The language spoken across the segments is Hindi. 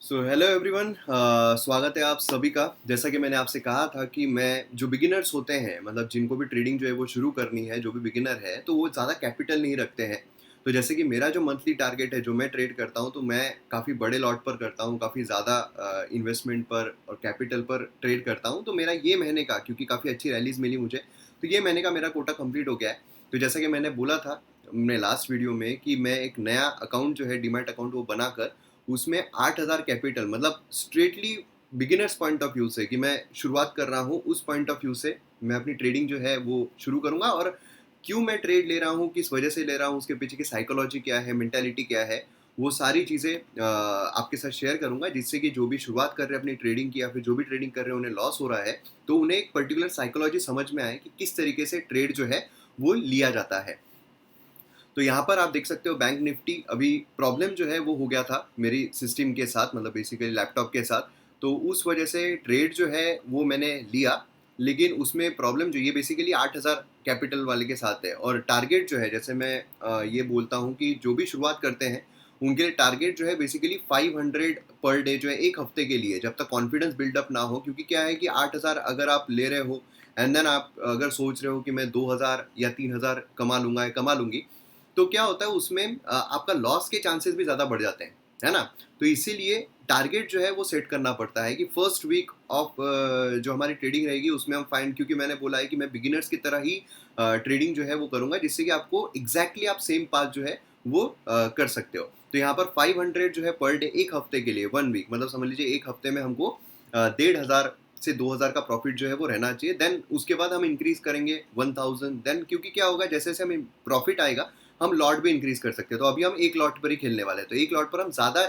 सो हेलो एवरीवन, स्वागत है आप सभी का। जैसा कि मैंने आपसे कहा था कि मैं जो बिगिनर्स होते हैं, मतलब जिनको भी ट्रेडिंग जो है वो शुरू करनी है, जो भी बिगिनर है तो वो ज़्यादा कैपिटल नहीं रखते हैं। तो जैसे कि मेरा जो मंथली टारगेट है, जो मैं ट्रेड करता हूँ, तो मैं काफ़ी बड़े लॉट पर करता हूँ, काफ़ी ज़्यादा इन्वेस्टमेंट पर और कैपिटल पर ट्रेड करता हूँ। तो मेरा ये महीने का, क्योंकि काफ़ी अच्छी रैलीज मिली मुझे, तो ये महीने का मेरा कोटा कंप्लीट हो गया है। तो जैसा कि मैंने बोला था अपने लास्ट वीडियो में कि मैं एक नया अकाउंट जो है, डीमैट अकाउंट, वो बनाकर उसमें 8,000 कैपिटल, मतलब straightly beginners point of view से, कि मैं शुरुआत कर रहा हूँ, उस पॉइंट ऑफ व्यू से मैं अपनी ट्रेडिंग जो है वो शुरू करूँगा। और क्यों मैं ट्रेड ले रहा हूँ, किस वजह से ले रहा हूँ, उसके पीछे की साइकोलॉजी क्या है, मेंटालिटी क्या है, वो सारी चीज़ें आपके साथ शेयर करूँगा, जिससे कि जो भी शुरुआत कर रहे हैं अपनी ट्रेडिंग की, या फिर जो भी ट्रेडिंग कर रहे हैं उन्हें लॉस हो रहा है, तो उन्हें एक पर्टिकुलर साइकोलॉजी समझ में आए कि किस तरीके से ट्रेड जो है वो लिया जाता है। तो यहाँ पर आप देख सकते हो बैंक निफ्टी, अभी प्रॉब्लम जो है वो हो गया था मेरी सिस्टम के साथ, मतलब बेसिकली लैपटॉप के साथ। तो उस वजह से ट्रेड जो है वो मैंने लिया, लेकिन उसमें प्रॉब्लम जो ये बेसिकली 8,000 कैपिटल वाले के साथ है। और टारगेट जो है, जैसे मैं ये बोलता हूँ कि जो भी शुरुआत करते हैं उनके लिए टारगेट जो है बेसिकली 500 पर डे जो है, एक हफ्ते के लिए, जब तक कॉन्फिडेंस बिल्डअप ना हो। क्योंकि क्या है कि 8,000 अगर आप ले रहे हो, एंड देन आप अगर सोच रहे हो कि मैं 2,000 या 3,000 कमा लूंगा या कमा लूंगी, तो क्या होता है उसमें आपका लॉस के चांसेस भी ज़्यादा बढ़ जाते हैं, है ना? तो इसीलिए टारगेट जो है वो सेट करना पड़ता है कि फर्स्ट वीक ऑफ जो हमारी ट्रेडिंग रहेगी उसमें हम फाइन, क्योंकि मैंने बोला है कि मैं बिगिनर्स की तरह ही ट्रेडिंग जो है वो करूँगा, जिससे कि आपको एग्जैक्टली आप सेम पाथ जो है वो कर सकते हो। तो यहाँ पर 500 जो है पर डे, एक हफ्ते के लिए, 1 वीक, मतलब समझ लीजिए एक हफ्ते में हमको 1,500 से 2,000 का प्रॉफिट जो है वो रहना चाहिए। देन उसके बाद हम इंक्रीज करेंगे 1,000। देन क्योंकि क्या होगा, जैसे जैसे हमें प्रॉफिट आएगा हम लॉट भी इंक्रीज कर सकते हैं। तो अभी हम एक लॉट पर ही खेलने वाले हैं, तो एक लॉट पर हम ज़्यादा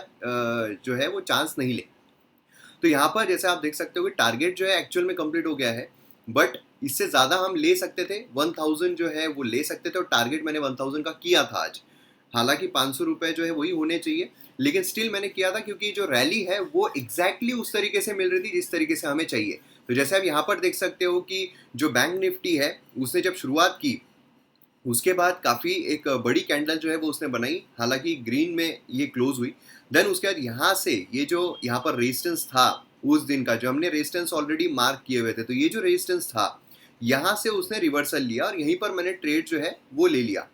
जो है वो चांस नहीं ले। तो यहाँ पर जैसे आप देख सकते हो कि टारगेट जो है एक्चुअल में कंप्लीट हो गया है, बट इससे ज़्यादा हम ले सकते थे, 1,000 जो है वो ले सकते थे, और टारगेट मैंने 1,000 का किया था आज। हालांकि 500 रुपये जो है वही होने चाहिए, लेकिन स्टिल मैंने किया था, क्योंकि जो रैली है वो एग्जैक्टली उस तरीके से मिल रही थी जिस तरीके से हमें चाहिए। तो जैसे आप यहाँ पर देख सकते हो कि जो बैंक निफ्टी है उसने जब शुरुआत की, उसके बाद काफ़ी एक बड़ी कैंडल जो है वो उसने बनाई, हालांकि ग्रीन में ये क्लोज हुई। देन उसके बाद यहाँ से ये जो यहाँ पर रेजिस्टेंस था उस दिन का, जो हमने रेजिस्टेंस ऑलरेडी मार्क किए हुए थे, तो ये जो रेजिस्टेंस था यहाँ से उसने रिवर्सल लिया, और यहीं पर मैंने ट्रेड जो है वो ले लिया।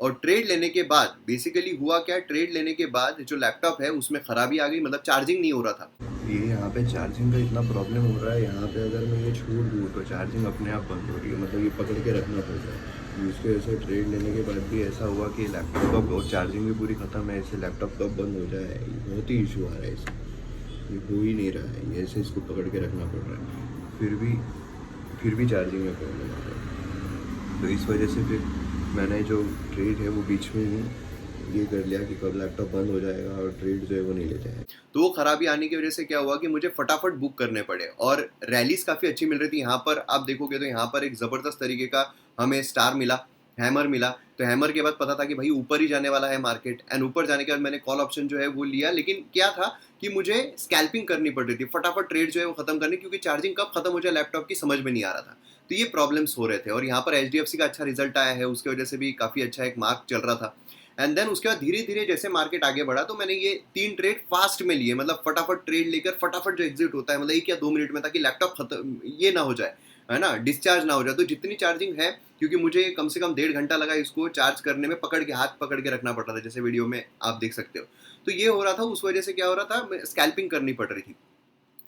और ट्रेड लेने के बाद बेसिकली हुआ क्या, ट्रेड लेने के बाद जो लैपटॉप है उसमें खराबी आ गई, मतलब चार्जिंग नहीं हो रहा था। ये यहाँ पे चार्जिंग का इतना प्रॉब्लम हो रहा है, यहाँ पे अगर मैं ये छोड़ दूँ तो चार्जिंग अपने आप बंद हो रही है, मतलब ये पकड़ के रखना पड़ रहा है। इसकी वजह से ट्रेड लेने के बाद भी ऐसा हुआ कि लैपटॉप का और चार्जिंग भी पूरी ख़त्म है, इससे लैपटॉप कब बंद हो जाए, बहुत ही इशू आ रहा है इससे। ये हो ही नहीं रहा है, ये ऐसे इसको पकड़ के रखना पड़ रहा है, फिर भी चार्जिंग में प्रॉब्लम आ रहा है। तो इस वजह से फिर मैंने जो ट्रेड है वो बीच में ही ये कर लिया कि कब लैपटॉप बंद हो जाएगा और ट्रेड जो है वो नहीं लेते हैं। तो वो खराबी आने की वजह से क्या हुआ कि मुझे फटाफट बुक करने पड़े, और रैलीज काफ़ी अच्छी मिल रही थी। यहाँ पर आप देखोगे तो यहाँ पर एक ज़बरदस्त तरीके का हमें स्टार मिला, हैमर मिला। तो हैमर के बाद पता था कि भाई ऊपर ही जाने वाला है मार्केट, एंड ऊपर जाने के बाद मैंने कॉल ऑप्शन जो है वो लिया। लेकिन क्या था कि मुझे स्कैल्पिंग करनी पड़ रही थी, फटाफट ट्रेड जो है वो खत्म करनी, क्योंकि चार्जिंग कब खत्म हो जाए लैपटॉप की समझ में नहीं आ रहा था। तो ये प्रॉब्लम्स हो रहे थे, और यहाँ पर एचडीएफसी का अच्छा रिजल्ट आया है, उसकी वजह से भी काफ़ी अच्छा एक मार्क चल रहा था। एंड देन उसके बाद धीरे धीरे जैसे मार्केट आगे बढ़ा, तो मैंने ये 3 ट्रेड फास्ट में लिए, मतलब फटाफट ट्रेड लेकर फटाफट जो एग्जिट होता है, मतलब 1 या 2 मिनट में, ताकि लैपटॉप खत्म ये ना हो जाए, है ना, डिस्चार्ज ना हो जाए। तो जितनी चार्जिंग है, क्योंकि मुझे कम से कम 1.5 घंटा लगा इसको चार्ज करने में, पकड़ के हाथ पकड़ के रखना पड़ रहा था, जैसे वीडियो में आप देख सकते हो। तो ये हो रहा था, उस वजह से क्या हो रहा था, स्कैल्पिंग करनी पड़ रही थी।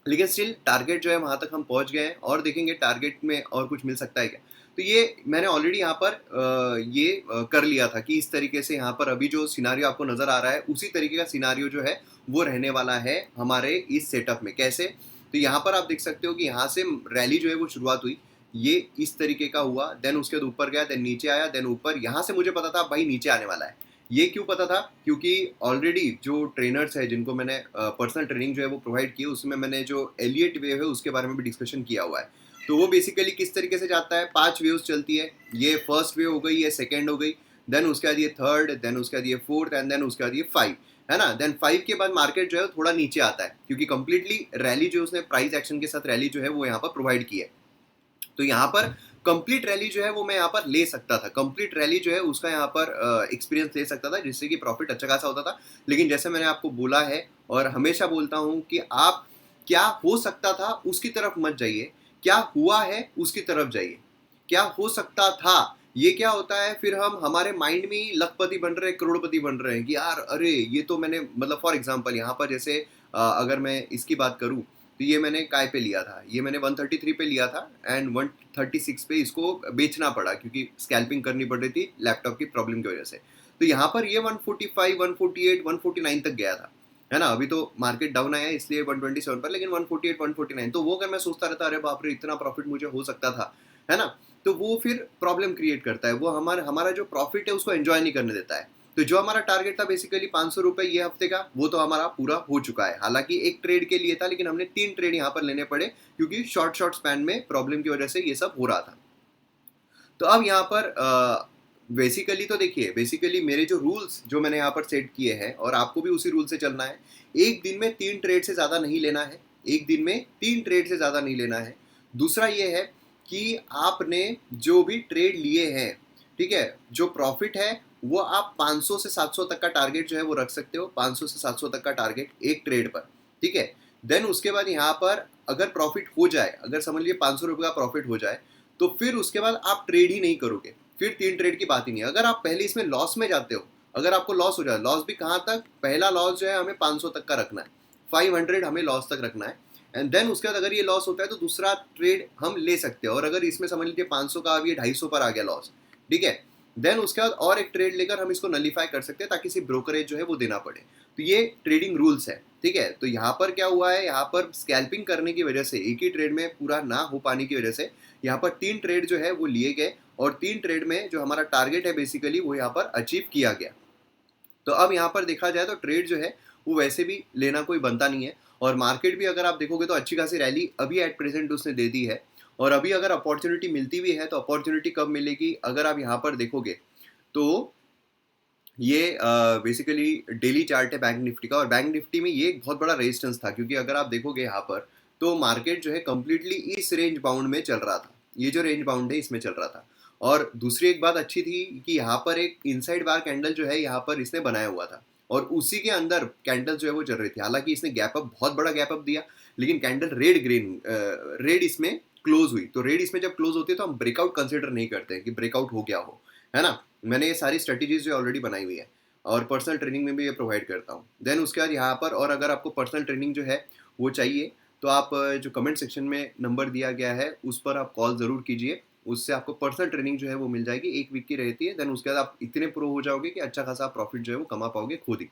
लेकिन स्टिल टारगेट जो है वहाँ तक हम पहुँच गए हैं, और देखेंगे टारगेट में और कुछ मिल सकता है क्या। तो ये मैंने ऑलरेडी यहाँ पर कर लिया था कि इस तरीके से यहाँ पर अभी जो सिनारियो आपको नज़र आ रहा है, उसी तरीके का सिनारियो जो है वो रहने वाला है हमारे इस सेटअप में। कैसे, तो यहाँ पर आप देख सकते हो कि यहाँ से रैली जो है वो शुरुआत हुई, ये इस तरीके का हुआ, देन उसके बाद ऊपर गया, देन नीचे आया, देन ऊपर। यहाँ से मुझे पता था भाई नीचे आने वाला है। ये क्यों पता था, क्योंकि ऑलरेडी जो ट्रेनर्स है जिनको मैंने पर्सनल ट्रेनिंग जो है वो प्रोवाइड की, उसमें मैंने जो एलियट वेव है उसके बारे में भी डिस्कशन किया हुआ है। तो वो बेसिकली किस तरीके से जाता है, 5 वेव्स चलती है। ये फर्स्ट वेव हो गई, ये सेकेंड हो गई, देन उसके बाद ये थर्ड, देन उसके बाद ये फोर्थ, एंड देन उसके बाद ये 5, है ना। देन 5 के बाद मार्केट जो है थोड़ा नीचे आता है, क्योंकि कंप्लीटली रैली जो उसने प्राइस एक्शन के साथ रैली जो है वो यहाँ पर प्रोवाइड की है। तो यहाँ पर कंप्लीट रैली जो है वो मैं यहाँ पर ले सकता था, कंप्लीट रैली जो है उसका यहाँ पर एक्सपीरियंस ले सकता था, जिससे कि प्रॉफिट अच्छा खासा होता था। लेकिन जैसे मैंने आपको बोला है और हमेशा बोलता हूँ कि आप क्या हो सकता था उसकी तरफ मत जाइए, क्या हुआ है उसकी तरफ जाइए। क्या हो सकता था ये क्या होता है, फिर हम हमारे माइंड में ही लखपति बन रहे हैं, करोड़पति बन रहे हैं कि यार अरे ये तो मैंने मतलब फॉर एग्जांपल यहाँ पर जैसे अगर मैं इसकी बात करूँ तो ये मैंने काय पे लिया था, ये मैंने 133 पे लिया था एंड 136 पे इसको बेचना पड़ा क्योंकि स्कैल्पिंग करनी पड़ रही थी लैपटॉप की प्रॉब्लम की वजह से। तो यहाँ पर ये 145 148 149 तक गया था, है ना। अभी तो मार्केट डाउन आया है इसलिए 127 पर, लेकिन 148 149 तो वो अगर मैं सोचता रहता अरे बाप रे इतना प्रॉफिट मुझे हो सकता था, है ना, तो वो फिर प्रॉब्लम क्रिएट करता है, वो हमारा हमारा जो प्रॉफिट है उसको एंजॉय नहीं करने देता है। तो जो हमारा टारगेट था बेसिकली 500 रुपए ये हफ्ते का, वो तो हमारा पूरा हो चुका है। हालांकि एक ट्रेड के लिए था लेकिन हमने 3 ट्रेड यहाँ पर लेने पड़े क्योंकि शॉर्ट शॉर्ट स्पैन में प्रॉब्लम की वजह से ये सब हो रहा था। तो अब यहाँ पर बेसिकली तो देखिए, बेसिकली मेरे जो रूल्स जो मैंने यहाँ पर सेट किए हैं और आपको भी उसी रूल से चलना है। एक दिन में 3 ट्रेड से ज़्यादा नहीं लेना है, एक दिन में 3 ट्रेड से ज़्यादा नहीं लेना है। दूसरा ये है कि आपने जो भी ट्रेड लिए हैं, ठीक है, जो प्रॉफिट है वो आप 500 से 700 तक का टारगेट जो है वो रख सकते हो, 500 से 700 तक का टारगेट एक ट्रेड पर, ठीक है। देन उसके बाद यहाँ पर अगर प्रॉफिट हो जाए, अगर समझ लीजिए 500 रुपये का प्रॉफिट हो जाए, तो फिर उसके बाद आप ट्रेड ही नहीं करोगे, फिर 3 ट्रेड की बात ही नहीं है। अगर आप पहले इसमें लॉस में जाते हो, अगर आपको लॉस हो जाए, लॉस भी कहाँ तक, पहला लॉस जो है हमें 500 तक का रखना है, 500 हमें लॉस तक रखना है। एंड देन उसके बाद अगर ये लॉस होता है तो दूसरा ट्रेड हम ले सकते हैं, और अगर इसमें समझ लीजिए 500 का अब ये 250 पर आ गया लॉस, ठीक है, देन उसके बाद और एक ट्रेड लेकर हम इसको नलीफाई कर सकते हैं ताकि सिर्फ ब्रोकरेज जो है वो देना पड़े। तो ये ट्रेडिंग रूल्स है, ठीक है। तो यहाँ पर क्या हुआ है, यहाँ पर स्कैल्पिंग करने की वजह से, एक ही ट्रेड में पूरा ना हो पाने की वजह से यहाँ पर 3 ट्रेड जो है वो लिए गए, और 3 ट्रेड में जो हमारा टारगेट है बेसिकली वो यहाँ पर अचीव किया गया। तो अब यहाँ पर देखा जाए तो ट्रेड जो है वो वैसे भी लेना कोई बनता नहीं है, और मार्केट भी अगर आप देखोगे तो अच्छी खासी रैली अभी एट प्रेजेंट उसने दे दी है। और अभी अगर अपॉर्चुनिटी मिलती भी है तो अपॉर्चुनिटी कब मिलेगी, अगर आप यहाँ पर देखोगे तो ये बेसिकली डेली चार्ट है बैंक निफ्टी का, और बैंक निफ्टी में ये एक बहुत बड़ा रेजिस्टेंस था, क्योंकि अगर आप देखोगे यहाँ पर तो मार्केट जो है कम्प्लीटली इस रेंज बाउंड में चल रहा था, ये जो रेंज बाउंड है इसमें चल रहा था। और दूसरी एक बात अच्छी थी कि यहाँ पर एक इनसाइड बार कैंडल जो है यहाँ पर इसने बनाया हुआ था, और उसी के अंदर कैंडल जो है वो चल रही थी। हालांकि इसने गैप अप, बहुत बड़ा गैप अप दिया, लेकिन कैंडल रेड ग्रीन रेड इसमें क्लोज हुई। तो रेड इसमें जब क्लोज होती है तो हम ब्रेकआउट कंसिडर नहीं करते हैं कि ब्रेकआउट हो गया हो, है ना। मैंने ये सारी स्ट्रेटेजीज जो ऑलरेडी बनाई हुई है, और पर्सनल ट्रेनिंग में भी ये प्रोवाइड करता हूँ। देन उसके बाद यहाँ पर, और अगर आपको पर्सनल ट्रेनिंग जो है वो चाहिए तो आप जो कमेंट सेक्शन में नंबर दिया गया है उस पर आप कॉल ज़रूर कीजिए, उससे आपको पर्सनल ट्रेनिंग जो है वो मिल जाएगी, 1 वीक की रहती है। देन उसके बाद आप इतने प्रो हो जाओगे कि अच्छा खासा प्रॉफिट जो है वो कमा पाओगे खुद ही।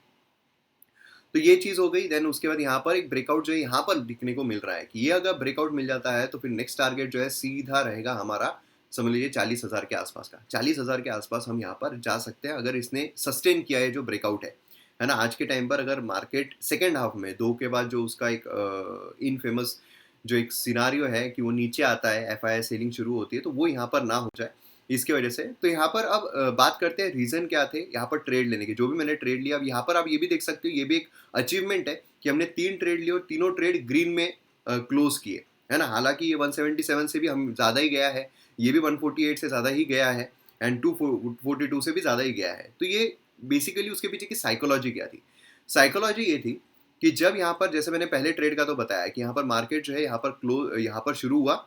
तो ये चीज़ हो गई। देन उसके बाद यहाँ पर एक ब्रेकआउट जो है यहाँ पर दिखने को मिल रहा है कि ये अगर ब्रेकआउट मिल जाता है तो फिर नेक्स्ट टारगेट जो है सीधा रहेगा हमारा, समझ लीजिए 40,000 के आसपास का, 40,000 के आसपास हम यहाँ पर जा सकते हैं अगर इसने सस्टेन किया है जो ब्रेकआउट है ना। आज के टाइम पर अगर मार्केट सेकेंड हाफ में 2 के बाद जो उसका एक इनफेमस जो एक सिनारियो है कि वो नीचे आता है, एफआईआई सेलिंग शुरू होती है, तो वो यहाँ पर ना हो जाए इसकी वजह से। तो यहाँ पर अब बात करते हैं रीज़न क्या थे यहाँ पर ट्रेड लेने के, जो भी मैंने ट्रेड लिया। अब यहाँ पर आप ये भी देख सकते हो, ये भी एक अचीवमेंट है कि हमने 3 ट्रेड लिए और तीनों ट्रेड ग्रीन में क्लोज किए, है ना। हालांकि ये 177 से भी हम ज़्यादा ही गया है, ये भी 148 से ज़्यादा ही गया है, एंड 242 से भी ज़्यादा ही गया है। तो ये बेसिकली उसके पीछे की साइकोलॉजी क्या थी, साइकोलॉजी ये थी कि जब यहाँ पर, जैसे मैंने पहले ट्रेड का तो बताया कि यहाँ पर मार्केट जो है यहाँ पर शुरू हुआ,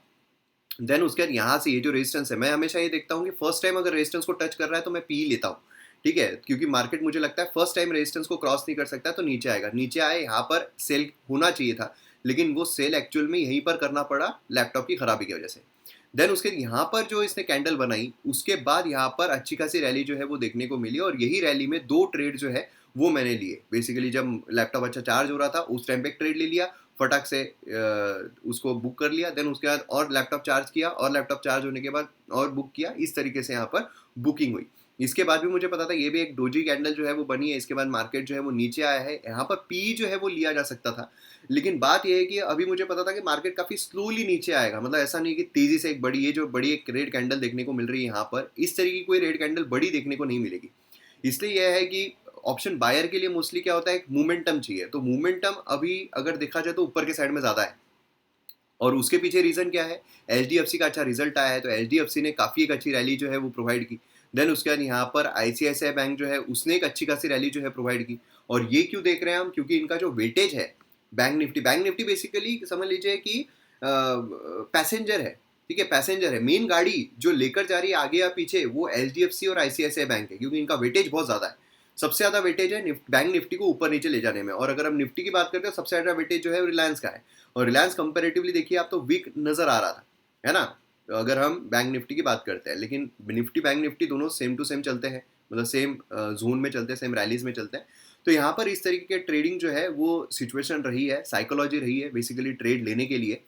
देन उसके बाद यहाँ से ये जो रेजिस्टेंस है, मैं हमेशा ये देखता हूँ कि फर्स्ट टाइम अगर रेजिस्टेंस को टच कर रहा है तो मैं पी लेता हूँ, ठीक है, क्योंकि मार्केट मुझे लगता है फर्स्ट टाइम रेजिस्टेंस को क्रॉस नहीं कर सकता तो नीचे आएगा, नीचे आए यहाँ पर सेल होना चाहिए था, लेकिन वो सेल एक्चुअल में यहीं पर करना पड़ा लैपटॉप की खराबी की वजह से। देन उसके यहाँ पर जो इसने कैंडल बनाई उसके बाद यहाँ पर अच्छी खासी रैली जो है वो देखने को मिली, और यही रैली में 2 ट्रेड जो है वो मैंने लिए। बेसिकली जब लैपटॉप अच्छा चार्ज हो रहा था उस टाइम पे एक ट्रेड ले लिया, फटाक से उसको बुक कर लिया, देन उसके बाद और लैपटॉप चार्ज किया, और लैपटॉप चार्ज होने के बाद और बुक किया, इस तरीके से यहाँ पर बुकिंग हुई। इसके बाद भी मुझे पता था ये भी एक डोजी कैंडल जो है वो बनी है, इसके बाद मार्केट जो है वो नीचे आया है, यहाँ पर पी जो है वो लिया जा सकता था। लेकिन बात यह है कि अभी मुझे पता था कि मार्केट काफ़ी स्लोली नीचे आएगा, मतलब ऐसा नहीं कि तेज़ी से एक बड़ी, ये जो बड़ी एक रेड कैंडल देखने को मिल रही है यहाँ पर, इस तरीके की कोई रेड कैंडल बड़ी देखने को नहीं मिलेगी। इसलिए यह है कि ऑप्शन बायर के लिए मोस्टली क्या होता है, एक मोमेंटम चाहिए। तो मोमेंटम अभी अगर देखा जाए तो ऊपर के साइड में ज़्यादा है, और उसके पीछे रीज़न क्या है, एचडीएफसी का अच्छा रिजल्ट आया है तो एचडीएफसी ने काफ़ी एक अच्छी रैली जो है वो प्रोवाइड की। देन उसके बाद यहाँ पर आईसीआईसीआई बैंक जो है उसने एक अच्छी खासी रैली जो है प्रोवाइड की। और ये क्यों देख रहे हैं हम, क्योंकि इनका जो वेटेज है बैंक निफ्टी बेसिकली समझ लीजिए कि पैसेंजर है, ठीक है, पैसेंजर है। मेन गाड़ी जो लेकर जा रही है आगे या पीछे वो एचडीएफसी और आईसीआईसीआई बैंक है, क्योंकि इनका वेटेज बहुत ज़्यादा है। सबसे ज़्यादा वेटेज है बैंक निफ्टी को ऊपर नीचे ले जाने में। और अगर हम निफ्टी की बात करते हैं सबसे ज़्यादा वेटेज जो है रिलायंस का है। और रिलायंस कंपेरेटिवली देखिए आप तो वीक नज़र आ रहा था, है ना, अगर हम बैंक निफ्टी की बात करते हैं। लेकिन निफ्टी बैंक निफ्टी दोनों सेम टू सेम चलते हैं, मतलब सेम जोन में चलते हैं, सेम रैलीज में चलते हैं। तो यहाँ पर इस तरीके के ट्रेडिंग जो है वो सिचुएशन रही है, साइकोलॉजी रही है बेसिकली ट्रेड लेने के लिए।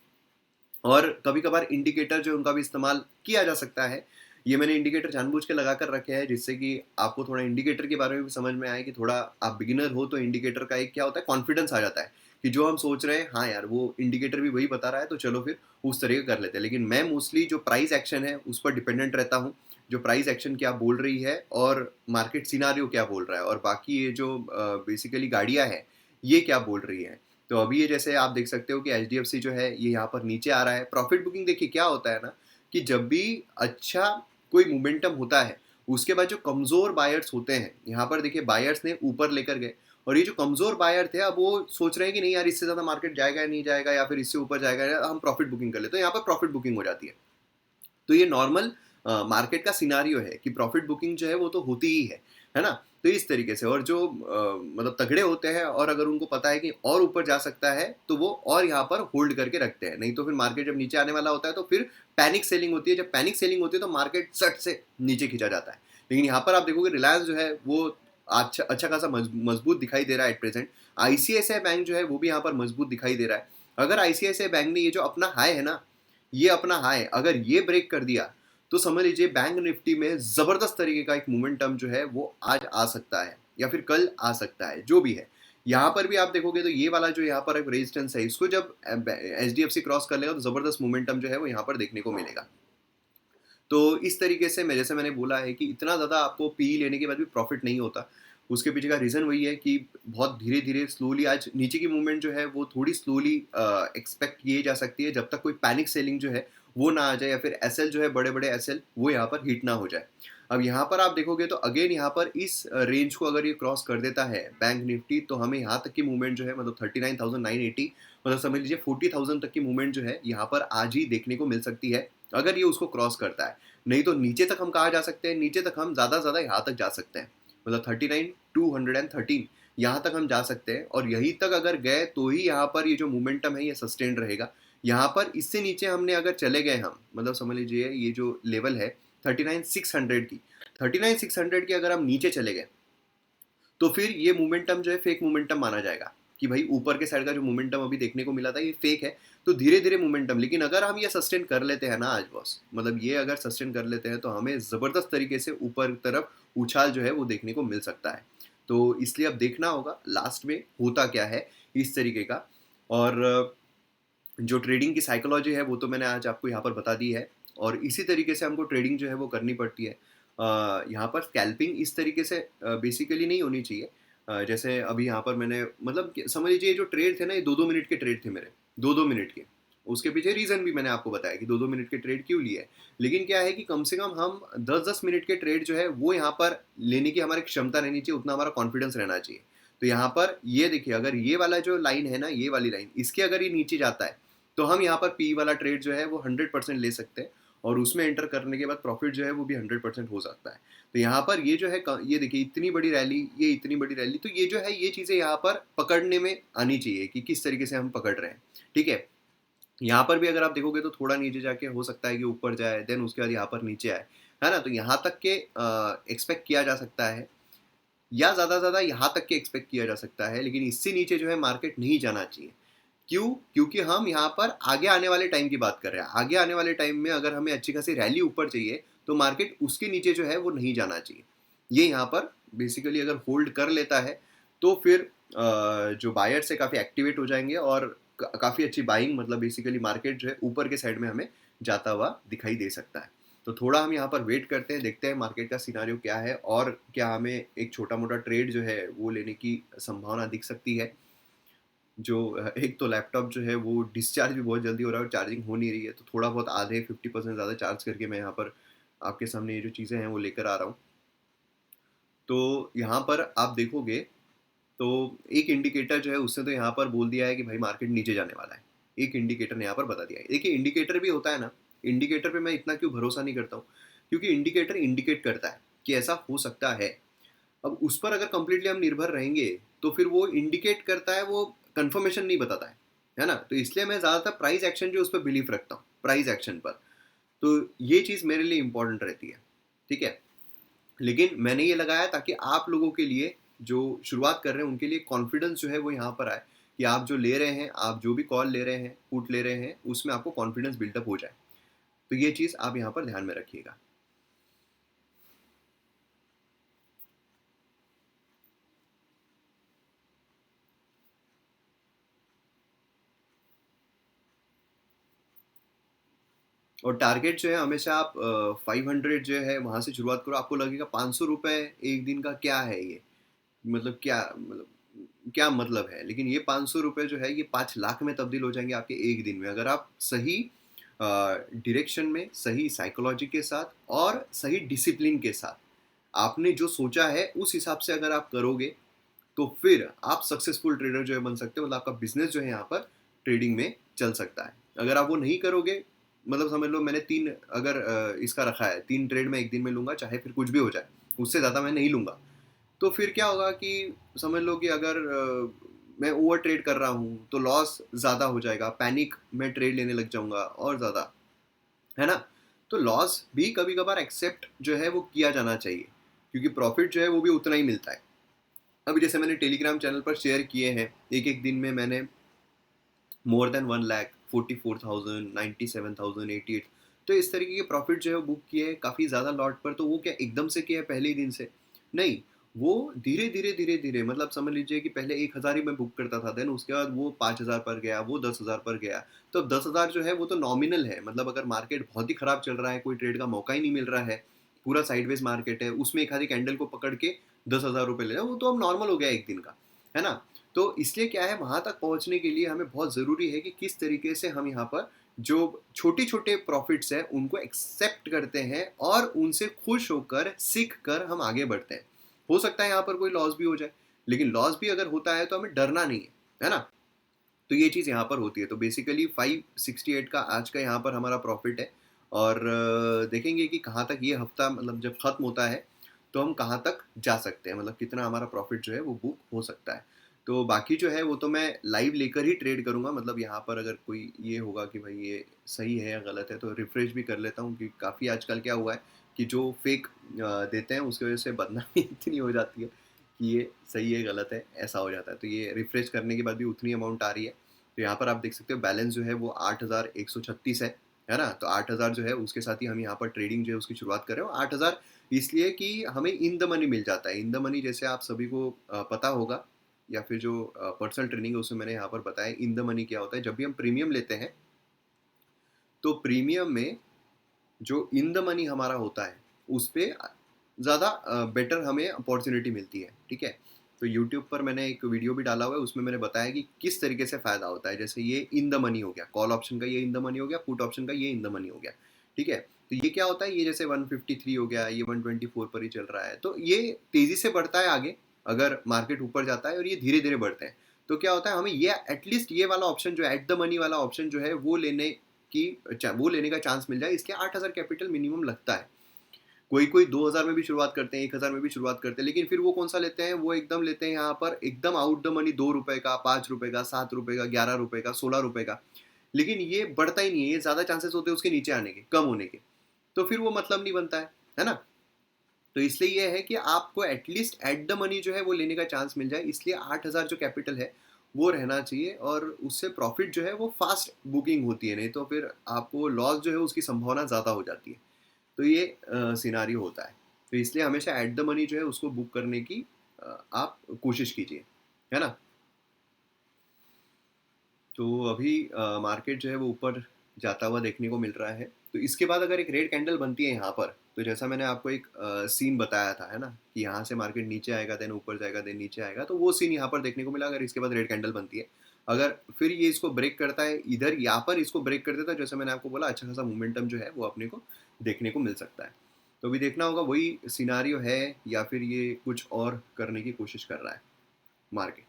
और कभी कभार इंडिकेटर जो है उनका भी इस्तेमाल किया जा सकता है। ये मैंने इंडिकेटर जानबूझ के लगा कर रखे हैं जिससे कि आपको थोड़ा इंडिकेटर के बारे में भी समझ में आए कि थोड़ा आप बिगिनर हो तो इंडिकेटर का एक क्या होता है, कॉन्फिडेंस आ जाता है कि जो हम सोच रहे हैं हाँ यार वो इंडिकेटर भी वही बता रहा है तो चलो फिर उस तरीके कर लेते हैं। लेकिन मैं मोस्टली जो प्राइस एक्शन है उस पर डिपेंडेंट रहता हूँ, जो प्राइस एक्शन क्या बोल रही है और मार्केट सिनारियो क्या बोल रहा है और बाकी ये जो बेसिकली गाड़ियाँ हैं ये क्या बोल रही है। तो अभी ये जैसे आप देख सकते हो कि एचडीएफसी जो है ये यहाँ पर नीचे आ रहा है। प्रॉफिट बुकिंग देखिए क्या होता है ना, कि जब भी अच्छा कोई मोमेंटम होता है उसके बाद जो कमजोर बायर्स होते हैं, यहाँ पर देखिए बायर्स ने ऊपर लेकर गए और ये जो कमजोर बायर थे अब वो सोच रहे हैं कि नहीं यार इससे ज्यादा मार्केट जाएगा या नहीं जाएगा या फिर इससे ऊपर जाएगा या हम प्रॉफिट बुकिंग कर ले, तो यहाँ पर प्रॉफिट बुकिंग हो जाती है। तो ये नॉर्मल मार्केट का सिनारियो है कि प्रॉफिट बुकिंग जो है वो तो होती ही है ना। तो इस तरीके से और जो मतलब तगड़े होते हैं और अगर उनको पता है कि और ऊपर जा सकता है तो वो और यहाँ पर होल्ड करके रखते हैं, नहीं तो फिर मार्केट जब नीचे आने वाला होता है तो फिर पैनिक सेलिंग होती है। जब पैनिक सेलिंग होती है तो मार्केट सट से नीचे खींचा जाता है। लेकिन यहाँ पर आप देखोगे रिलायंस जो है वो अच्छा अच्छा खासा मजबूत दिखाई दे रहा है एट प्रेजेंट। आईसीआईसीआई बैंक जो है वो भी यहाँ पर मजबूत दिखाई दे रहा है। अगर आईसीआईसीआई बैंक ने ये जो अपना हाई है ना, ये अपना हाई अगर ये ब्रेक कर दिया तो समझ लीजिए बैंक निफ्टी में जबरदस्त तरीके का एक मोमेंटम जो है वो आज आ सकता है या फिर कल आ सकता है, जो भी है। यहाँ पर भी आप देखोगे तो ये वाला जो यहाँ पर एक रेजिस्टेंस है इसको जब एचडीएफसी क्रॉस कर लेगा तो जबरदस्त मोमेंटम जो है वो यहाँ पर देखने को मिलेगा। तो इस तरीके से मैं जैसे मैंने बोला है कि इतना ज़्यादा आपको पी लेने के बाद भी प्रॉफिट नहीं होता। उसके पीछे का रीज़न वही है कि बहुत धीरे धीरे स्लोली आज नीचे की मूवमेंट जो है वो थोड़ी स्लोली एक्सपेक्ट किए जा सकती है जब तक कोई पैनिक सेलिंग जो है वो ना आ जाए या फिर एसएल जो है बड़े बड़े एसएल वो यहाँ पर हिट ना हो जाए। अब यहाँ पर आप देखोगे तो अगेन यहाँ पर इस रेंज को अगर ये क्रॉस कर देता है बैंक निफ्टी तो हमें यहाँ तक की मूवमेंट जो है मतलब 39,980 मतलब समझ लीजिए 40,000 तक की मूवमेंट जो है यहाँ पर आज ही देखने को मिल सकती है अगर ये उसको क्रॉस करता है। नहीं तो नीचे तक हम कहाँ जा सकते हैं, नीचे तक हम ज़्यादा से ज़्यादा यहाँ तक जा सकते हैं, मतलब 39,213 यहाँ तक हम जा सकते हैं। और यहीं तक अगर गए तो ही यहाँ पर ये जो मोमेंटम है ये सस्टेन रहेगा। यहाँ पर इससे नीचे हमने अगर चले गए हम मतलब समझ लीजिए ये जो लेवल है 39,600 की, 39,600 की अगर हम नीचे चले गए तो फिर ये मोमेंटम जो है फेक मोमेंटम माना जाएगा कि भाई ऊपर के साइड का जो मोमेंटम अभी देखने को मिला था ये फेक है। तो धीरे धीरे मोमेंटम, लेकिन अगर हम ये सस्टेन कर लेते हैं ना आज बॉस, मतलब ये अगर सस्टेन कर लेते हैं तो हमें ज़बरदस्त तरीके से ऊपर तरफ उछाल जो है वो देखने को मिल सकता है। तो इसलिए अब देखना होगा लास्ट में होता क्या है इस तरीके का। और जो ट्रेडिंग की साइकोलॉजी है वो तो मैंने आज आपको यहाँ पर बता दी है और इसी तरीके से हमको ट्रेडिंग जो है वो करनी पड़ती है। यहाँ पर स्कैल्पिंग इस तरीके से बेसिकली नहीं होनी चाहिए। जैसे अभी यहाँ पर मैंने मतलब समझ लीजिए जो ट्रेड थे ना ये 2-2 मिनट के ट्रेड थे मेरे, 2-2 मिनट के। उसके पीछे रीज़न भी मैंने आपको बताया कि 2-2 मिनट के ट्रेड क्यों लिए। लेकिन क्या है कि कम से कम हम 10-10 मिनट के ट्रेड जो है वो यहाँ पर लेने की हमारी क्षमता रहनी चाहिए, उतना हमारा कॉन्फिडेंस रहना चाहिए। तो यहाँ पर ये देखिए अगर ये वाला जो लाइन है ना, ये वाली लाइन इसके अगर ये नीचे जाता है तो हम यहाँ पर पी वाला ट्रेड जो है वो 100% ले सकते हैं और उसमें एंटर करने के बाद प्रॉफिट जो है वो भी 100% हो सकता है। तो यहाँ पर ये जो है ये देखिए इतनी बड़ी रैली, ये इतनी बड़ी रैली, तो ये जो है ये चीज़ें यहाँ पर पकड़ने में आनी चाहिए कि किस तरीके से हम पकड़ रहे हैं। ठीक है, यहाँ पर भी अगर आप देखोगे तो थोड़ा नीचे जाके हो सकता है कि ऊपर जाए, देन उसके बाद यहाँ पर नीचे आए, है ना। तो यहाँ तक के एक्सपेक्ट किया जा सकता है या ज़्यादा से ज़्यादा यहाँ तक के एक्सपेक्ट किया जा सकता है, लेकिन इससे नीचे जो है मार्केट नहीं जाना चाहिए। क्यों? क्योंकि हम यहाँ पर आगे आने वाले टाइम की बात कर रहे हैं। आगे आने वाले टाइम में अगर हमें अच्छी खासी रैली ऊपर चाहिए तो मार्केट उसके नीचे जो है वो नहीं जाना चाहिए। ये यहाँ पर बेसिकली अगर होल्ड कर लेता है तो फिर जो बायर्स है काफ़ी एक्टिवेट हो जाएंगे और काफ़ी अच्छी बाइंग मतलब बेसिकली मार्केट जो है ऊपर के साइड में हमें जाता हुआ दिखाई दे सकता है। तो थोड़ा हम यहाँ पर वेट करते हैं, देखते हैं मार्केट का सिनारियो क्या है और क्या हमें एक छोटा मोटा ट्रेड जो है वो लेने की संभावना दिख सकती है। एक तो लैपटॉप जो है वो डिस्चार्ज भी बहुत जल्दी हो रहा है और चार्जिंग हो नहीं रही है, तो थोड़ा बहुत आधे 50% ज़्यादा चार्ज करके मैं यहाँ पर आपके सामने ये जो चीज़ें हैं वो लेकर आ रहा हूँ। तो यहाँ पर आप देखोगे तो एक इंडिकेटर जो है उसने तो यहाँ पर बोल दिया है कि भाई मार्केट नीचे जाने वाला है। एक इंडिकेटर ने यहाँ पर बता दिया है। देखिए इंडिकेटर भी होता है ना, इंडिकेटर पे मैं इतना क्यों भरोसा नहीं करता हूँ? क्योंकि इंडिकेटर इंडिकेट करता है कि ऐसा हो सकता है। अब उस पर अगर कंप्लीटली हम निर्भर रहेंगे, तो फिर वो इंडिकेट करता है, वो कन्फर्मेशन नहीं बताता है ना? तो इसलिए मैं ज़्यादातर प्राइस एक्शन जो है उस पे बिलीव रखता हूँ, प्राइस एक्शन पर। तो ये चीज़ मेरे लिए इम्पोर्टेंट रहती है, ठीक है? लेकिन मैंने ये लगाया ताकि आप लोगों के लिए जो शुरुआत कर रहे हैं उनके लिए कॉन्फिडेंस जो है वो यहाँ पर आए कि आप जो ले रहे हैं, आप जो भी कॉल ले रहे हैं, पुट ले रहे हैं, उसमें आपको कॉन्फिडेंस बिल्डअप हो जाए। तो ये चीज़ आप यहाँ पर ध्यान में रखिएगा। और टारगेट जो है हमेशा आप 500 जो है वहाँ से शुरुआत करो। आपको लगेगा 500 रुपये एक दिन का क्या है ये, मतलब क्या मतलब है, लेकिन ये 500 रुपये जो है ये 5 लाख में तब्दील हो जाएंगे आपके एक दिन में, अगर आप सही डायरेक्शन में, सही साइकोलॉजी के साथ और सही डिसिप्लिन के साथ आपने जो सोचा है उस हिसाब से अगर आप करोगे, तो फिर आप सक्सेसफुल ट्रेडर जो है बन सकते हो। मतलब आपका बिजनेस जो है यहाँ पर ट्रेडिंग में चल सकता है। अगर आप वो नहीं करोगे, मतलब समझ लो मैंने तीन अगर इसका रखा है, 3 ट्रेड मैं एक दिन में लूंगा चाहे फिर कुछ भी हो जाए, उससे ज़्यादा मैं नहीं लूंगा। तो फिर क्या होगा कि समझ लो कि अगर मैं ओवर ट्रेड कर रहा हूँ तो लॉस ज़्यादा हो जाएगा, पैनिक में ट्रेड लेने लग जाऊंगा और ज़्यादा, है ना? तो लॉस भी कभी कभार एक्सेप्ट जो है वो किया जाना चाहिए, क्योंकि प्रॉफिट जो है वो भी उतना ही मिलता है। अभी जैसे मैंने टेलीग्राम चैनल पर शेयर किए हैं, एक एक दिन में मैंने मोर देन 1 लाख, 44,000, 97,000, 88, तो इस तरीके के प्रॉफिट जो है वो बुक किए हैं काफ़ी ज़्यादा लॉट पर। तो वो क्या एकदम से किया है पहले ही दिन से? नहीं, वो धीरे धीरे धीरे धीरे, मतलब समझ लीजिए कि पहले 1,000 ही मैं बुक करता था, देन उसके बाद वो 5,000 पर गया, वो 10,000 पर गया। तो 10,000 जो है वो तो नॉमिनल है, मतलब अगर मार्केट बहुत ही खराब चल रहा है, कोई ट्रेड का मौका ही नहीं मिल रहा है, पूरा साइडवेज मार्केट है, उसमें एक आधी कैंडल को पकड़ के 10,000 रुपये ले, वो तो अब नॉर्मल हो गया एक दिन का, है ना? तो इसलिए क्या है, वहाँ तक पहुँचने के लिए हमें बहुत ज़रूरी है कि किस तरीके से हम यहाँ पर जो छोटे-छोटे प्रॉफ़िट्स हैं, उनको एक्सेप्ट करते हैं और उनसे खुश होकर, सीख कर हम आगे बढ़ते हैं। हो सकता है यहाँ पर कोई लॉस भी हो जाए, लेकिन लॉस भी अगर होता है तो हमें डरना नहीं है ना? तो ये चीज़ यहाँ पर होती है। तो बेसिकली 568 का आज का यहाँ पर हमारा प्रॉफ़िट है और देखेंगे कि कहाँ तक ये हफ़्ता, मतलब जब ख़त्म होता है, तो हम कहाँ तक जा सकते हैं, मतलब कितना हमारा प्रॉफ़िट जो है वो बुक हो सकता है। तो बाकी जो है वो तो मैं लाइव लेकर ही ट्रेड करूँगा, मतलब यहाँ पर अगर कोई ये होगा कि भाई ये सही है या गलत है, तो रिफ्रेश भी कर लेता हूँ कि काफ़ी आजकल क्या हुआ है कि जो फेक देते हैं उसकी वजह से बदनामी इतनी हो जाती है कि ये सही है, गलत है, ऐसा हो जाता है। तो ये रिफ्रेश करने के बाद भी उतनी अमाउंट आ रही है। तो यहाँ पर आप देख सकते हो बैलेंस जो है वो 8,136 है ना? तो 8,000 जो है उसके साथ ही हम यहाँ पर ट्रेडिंग जो है उसकी शुरुआत कर रहे हो। 8,000 इसलिए कि हमें इन द मनी मिल जाता है। इन द मनी जैसे आप सभी को पता होगा, या फिर जो पर्सनल ट्रेनिंग है उसमें मैंने यहाँ पर बताया इन द मनी क्या होता है। जब भी हम प्रीमियम लेते हैं, तो प्रीमियम में जो इन द मनी हमारा होता है, उस पे ज़्यादा बेटर हमें अपॉर्च्युनिटी मिलती है, ठीक है? तो यूट्यूब पर मैंने एक वीडियो भी डाला हुआ है, उसमें मैंने बताया कि किस तरीके से फ़ायदा होता है। जैसे ये इन द मनी हो गया, कॉल ऑप्शन का ये इन द मनी हो गया, पुट ऑप्शन का ये इन द मनी हो गया, ठीक है? तो ये क्या होता है, ये जैसे 153 हो गया, ये 124 पर ही चल रहा है, तो ये तेज़ी से बढ़ता है आगे, अगर मार्केट ऊपर जाता है, और ये धीरे-धीरे बढ़ते हैं। तो क्या होता है, हमें ये एटलीस्ट ये वाला ऑप्शन जो है, एट द मनी वाला ऑप्शन जो है, वो लेने का चांस मिल जाए, इसलिए 8,000 कैपिटल मिनिमम लगता है। कोई-कोई 2,000 में भी शुरुआत करते हैं, 1,000 में भी शुरुआत करते हैं, लेकिन फिर वो कौन-सा लेते हैं, वो एकदम लेते हैं यहाँ पर एकदम आउट द मनी, ₹2 का, ₹5 का, ₹7 का, ₹11 का, ₹16 का। लेकिन ये बढ़ता ही नहीं है, ये ज़्यादा चांसेस होते हैं उसके नीचे आने के, कम होने के। तो फिर वो मतलब नहीं बनता है ना? तो इसलिए ये है कि आपको एटलीस्ट एट द मनी जो है वो लेने का चांस मिल जाए, इसलिए 8,000 जो कैपिटल है वो रहना चाहिए, और उससे प्रॉफिट जो है वो फास्ट बुकिंग होती है, नहीं तो फिर आपको लॉस जो है उसकी संभावना ज़्यादा हो जाती है। तो ये सिनारियो होता है। तो इसलिए हमेशा एट द मनी जो है उसको बुक करने की आप कोशिश कीजिए, है ना? तो अभी मार्केट जो है वो ऊपर जाता हुआ देखने को मिल रहा है। तो इसके बाद अगर एक रेड कैंडल बनती है यहाँ पर, तो जैसा मैंने आपको एक सीन बताया था, है ना? कि यहाँ से मार्केट नीचे आएगा, देन ऊपर जाएगा, देन नीचे आएगा, तो वो सीन यहाँ पर देखने को मिला अगर इसके बाद रेड कैंडल बनती है। अगर फिर ये इसको ब्रेक करता है इधर, यहाँ पर इसको ब्रेक कर देता है, जैसे मैंने आपको बोला अच्छा खासा मोमेंटम जो है वो अपने को देखने को मिल सकता है। तो अभी देखना होगा वही सिनारियो है या फिर ये कुछ और करने की कोशिश कर रहा है मार्केट।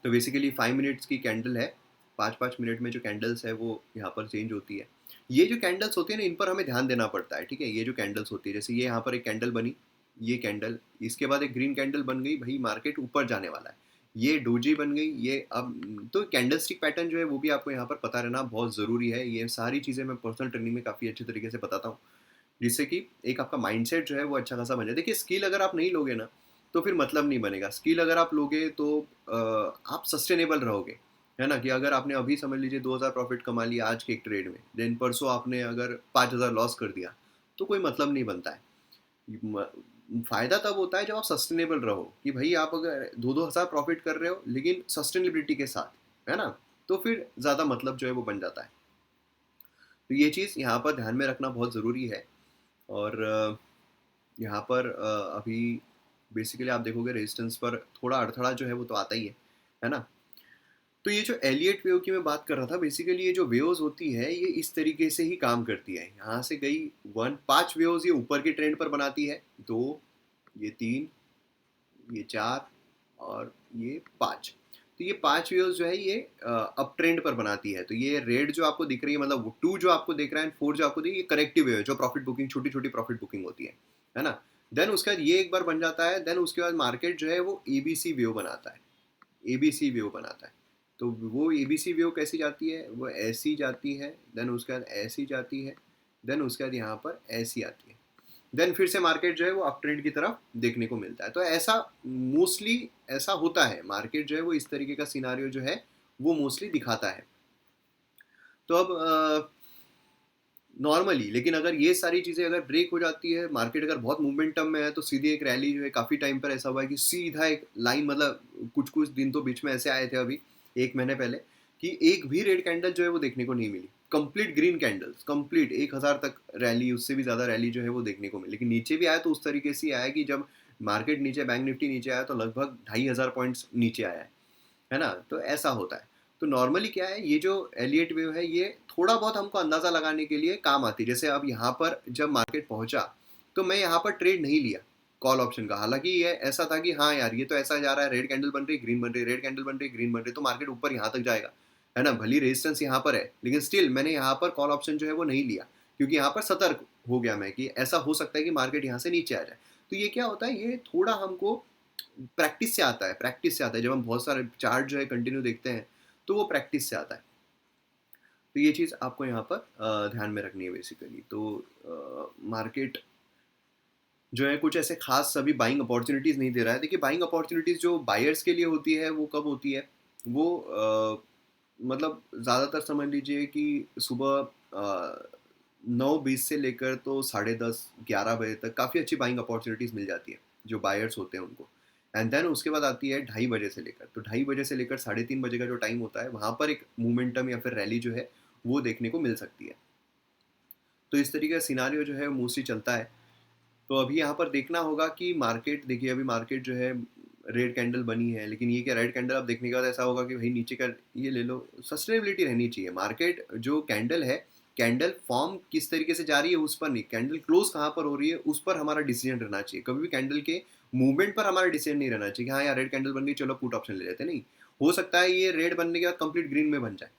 तो बेसिकली 5 मिनट्स की कैंडल है, 5-5 मिनट में जो कैंडल्स है वो यहाँ पर चेंज होती है। ये जो कैंडल्स होती है ना, इन पर हमें ध्यान देना पड़ता है, ठीक है। ये जो कैंडल्स होती है, जैसे ये यहाँ पर एक कैंडल बनी, ये कैंडल, इसके बाद एक ग्रीन कैंडल बन गई, भाई मार्केट ऊपर जाने वाला है। ये डोजी बन गई, ये अब तो कैंडल स्टिक पैटर्न जो है वो भी आपको यहाँ पर पता रहना बहुत ज़रूरी है। ये सारी चीज़ें मैं पर्सनल ट्रेनिंग में काफ़ी अच्छे तरीके से बताता हूँ, जिससे कि एक आपका माइंडसेट जो है वो अच्छा खासा बन जाए। देखिए स्किल अगर आप नहीं लोगे ना, तो फिर मतलब नहीं बनेगा। स्किल अगर आप लोगे तो आप सस्टेनेबल रहोगे, है ना। कि अगर आपने अभी समझ लीजिए 2000 प्रॉफिट कमा लिया आज के एक ट्रेड में, देन परसों आपने अगर 5000 लॉस कर दिया, तो कोई मतलब नहीं बनता है। फ़ायदा तब होता है जब आप सस्टेनेबल रहो, कि भाई आप अगर 2-2 हज़ार प्रॉफिट कर रहे हो लेकिन सस्टेनेबिलिटी के साथ, है ना, तो फिर ज़्यादा मतलब जो है वो बन जाता है। तो ये चीज़ यहाँ पर ध्यान में रखना बहुत ज़रूरी है। और यहाँ पर अभी बेसिकली आप देखोगे रेजिस्टेंस पर थोड़ा अड़थड़ा जो है वो तो आता ही है ना। तो ये जो एलियट वेव की मैं बात कर रहा था, बेसिकली ये जो वेव्स होती है ये इस तरीके से ही काम करती है। यहाँ से गई 5 वेव्स ये ऊपर के ट्रेंड पर बनाती है, 2, ये 3, ये 4 और ये 5। तो ये 5 वेव्स जो है ये अप ट्रेंड पर बनाती है। तो ये रेड जो आपको दिख रही है, मतलब 2 जो आपको दिख रहा है एंड 4 जो आपको दिख रही है, ये करेक्टिव वेव है, जो प्रॉफिट बुकिंग, छोटी छोटी प्रॉफिट बुकिंग होती है ना। देन उसके बाद ये एक बार बन जाता है, देन उसके बाद मार्केट जो है वो एबीसी वेव बनाता है, एबीसी वेव बनाता है। तो वो एबीसी वेव कैसी जाती है, वो ऐसी जाती है, देन उसके बाद ऐसी जाती है, देन उसके बाद यहाँ पर ऐसी आती है, देन फिर से मार्केट जो है वो अप ट्रेंड की तरफ देखने को मिलता है। तो ऐसा मोस्टली ऐसा होता है, मार्केट जो है वो इस तरीके का सिनारियो जो है वो मोस्टली दिखाता है। तो अब नॉर्मली, लेकिन अगर ये सारी चीज़ें अगर ब्रेक हो जाती है, मार्केट अगर बहुत मोमेंटम में है, तो सीधी एक रैली जो है, काफ़ी टाइम पर ऐसा हुआ है कि सीधा एक लाइन, मतलब कुछ कुछ दिन तो बीच में ऐसे आए थे अभी 1 महीने पहले, कि एक भी रेड कैंडल जो है वो देखने को नहीं मिली। कंप्लीट ग्रीन कैंडल्स, कंप्लीट 1000 तक रैली, उससे भी ज़्यादा रैली जो है वो देखने को मिली। लेकिन नीचे भी आया तो उस तरीके से आया कि जब मार्केट नीचे, बैंक निफ्टी नीचे आया तो लगभग 2500 पॉइंट्स नीचे आया है ना। तो ऐसा होता है। तो नॉर्मली क्या है, ये जो एलियट वेव है ये थोड़ा बहुत हमको अंदाज़ा लगाने के लिए काम आती है। जैसे अब यहाँ पर जब मार्केट पहुँचा, तो मैं यहाँ पर ट्रेड नहीं लिया कॉल ऑप्शन का। हालांकि ये ऐसा था कि हाँ यार ये तो ऐसा जा रहा है, रेड कैंडल बन रही, ग्रीन बन रही, रेड कैंडल बन रही, ग्रीन बन रही, तो मार्केट ऊपर यहाँ तक जाएगा, है ना। भली रेजिस्टेंस यहाँ पर है, लेकिन स्टिल मैंने यहाँ पर कॉल ऑप्शन जो है वो नहीं लिया, क्योंकि यहाँ पर सतर्क हो गया मैं कि ऐसा हो सकता है कि मार्केट यहाँ से नीचे आ जाए। तो ये क्या होता है, ये थोड़ा हमको प्रैक्टिस से आता है, प्रैक्टिस से आता है। जब हम बहुत सारे चार्ट जो है कंटिन्यू देखते हैं, तो वो प्रैक्टिस से आता है। तो ये चीज़ आपको यहाँ पर ध्यान में रखनी है बेसिकली। तो मार्केट जो है कुछ ऐसे खास सभी बाइंग अपॉर्चुनिटीज़ नहीं दे रहा है। देखिए बाइंग अपॉर्चुनिटीज़ जो बायर्स के लिए होती है वो कब होती है, वो मतलब ज़्यादातर समझ लीजिए कि सुबह 9:20 से लेकर तो 10:30-11 बजे तक काफ़ी अच्छी बाइंग अपॉर्चुनिटीज़ मिल जाती है जो बायर्स होते हैं उनको। एंड देन उसके बाद आती है 2:30 बजे से लेकर, तो 2:30 बजे से लेकर 3:30 बजे का जो टाइम होता है, वहाँ पर एक मोमेंटम या फिर रैली जो है वो देखने को मिल सकती है। तो इस तरीके का सिनारियो जो है मोस्टली चलता है। तो अभी यहाँ पर देखना होगा कि मार्केट, देखिए अभी मार्केट जो है रेड कैंडल बनी है, लेकिन ये क्या, रेड कैंडल अब देखने के बाद ऐसा होगा कि भाई नीचे का ये ले लो, सस्टेनेबिलिटी रहनी चाहिए। मार्केट जो कैंडल है, कैंडल फॉर्म किस तरीके से जा रही है उस पर नहीं, कैंडल क्लोज कहाँ पर हो रही है उस पर हमारा डिसीजन रहना चाहिए। कभी भी कैंडल के मूवमेंट पर हमारा डिसीजन नहीं रहना चाहिए कि हाँ यार रेड कैंडल बन गई, चलो पुट ऑप्शन ले लेते हैं। नहीं, हो सकता है ये रेड बनने के बाद कंप्लीट ग्रीन में बन जाए,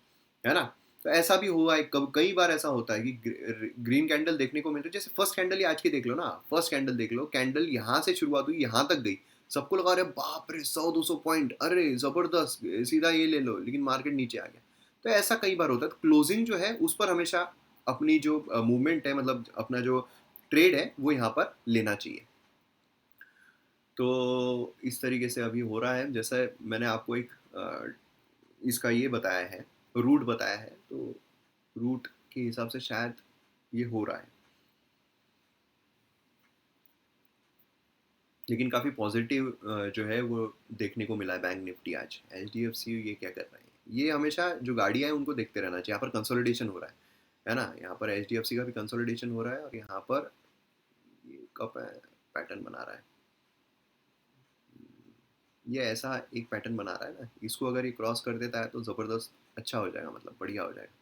है ना। तो ऐसा भी हुआ है, कई बार ऐसा होता है कि ग्रीन कैंडल देखने को मिलती है। जैसे फर्स्ट कैंडल ही आज की देख लो ना, फर्स्ट कैंडल देख लो, कैंडल यहाँ से शुरुआत हुई, यहाँ तक गई, सबको लगा रहे बाप रे 100-200 पॉइंट, अरे जबरदस्त, सीधा ये ले लो, लेकिन मार्केट नीचे आ गया। तो ऐसा कई बार होता है। तो क्लोजिंग जो है उस पर हमेशा अपनी जो मूवमेंट है, मतलब अपना जो ट्रेड है वो यहाँ पर लेना चाहिए। तो इस तरीके से अभी हो रहा है। जैसे मैंने आपको एक इसका ये बताया है, रूट बताया है, तो रूट के हिसाब से शायद ये हो रहा है। लेकिन काफ़ी पॉजिटिव जो है वो देखने को मिला है बैंक निफ्टी आज। एच डी एफ सी ये क्या कर रहे हैं, ये हमेशा जो गाड़ियाँ हैं उनको देखते रहना चाहिए। यहाँ पर कंसोलिडेशन हो रहा है ना। यहाँ पर एच डी एफ सी का भी कंसोलिडेशन हो रहा है, और यहाँ पर ये कप पैटर्न बना रहा है। ये ऐसा एक पैटर्न बना रहा है ना, इसको अगर ये क्रॉस कर देता है तो ज़बरदस्त अच्छा हो जाएगा, मतलब बढ़िया हो जाएगा।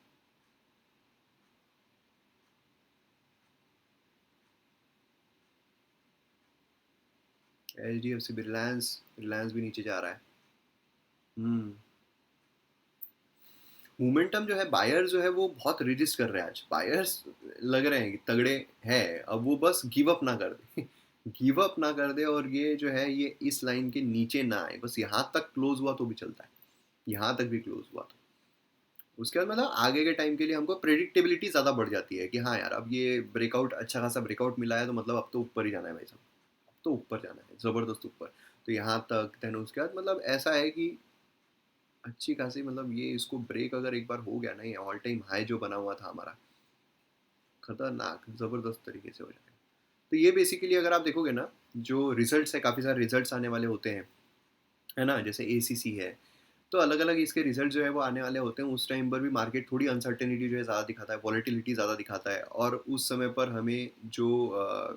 HDFC भी, रिलायंस, रिलायंस भी नीचे जा रहा है। हम्म। मोमेंटम जो है, बायर्स जो है वो बहुत रिजिस्ट कर रहे हैं आज, बायर्स लग रहे हैं कि तगड़े हैं, अब वो बस गिव अप ना कर दे। गिव अप ना कर दे, और ये जो है ये इस लाइन के नीचे ना आए, बस यहाँ तक क्लोज हुआ तो भी चलता है, यहाँ तक भी क्लोज हुआ तो उसके बाद मतलब आगे के टाइम के लिए हमको प्रेडिक्टेबिलिटी ज़्यादा बढ़ जाती है कि हाँ यार, अब ये ब्रेकआउट, अच्छा खासा ब्रेकआउट मिला है, तो मतलब अब तो ऊपर ही जाना है भाई साहब, अब तो ऊपर जाना है ज़बरदस्त ऊपर। तो यहाँ तक देन उसके बाद मतलब ऐसा है कि अच्छी खासी, मतलब ये इसको ब्रेक अगर एक बार हो गया ना, ये ऑल टाइम हाई जो बना हुआ था हमारा, खतरनाक ज़बरदस्त तरीके से हो जाएगा। तो ये बेसिकली अगर आप देखोगे ना, जो रिजल्ट्स है, काफ़ी सारे रिजल्ट्स आने वाले होते हैं, है ना, जैसे ACC है, तो अलग अलग इसके रिजल्ट जो है वो आने वाले होते हैं, उस टाइम पर भी मार्केट थोड़ी अनसर्टेनिटी जो है ज़्यादा दिखाता है, वॉलेटिलिटी ज़्यादा दिखाता है, और उस समय पर हमें जो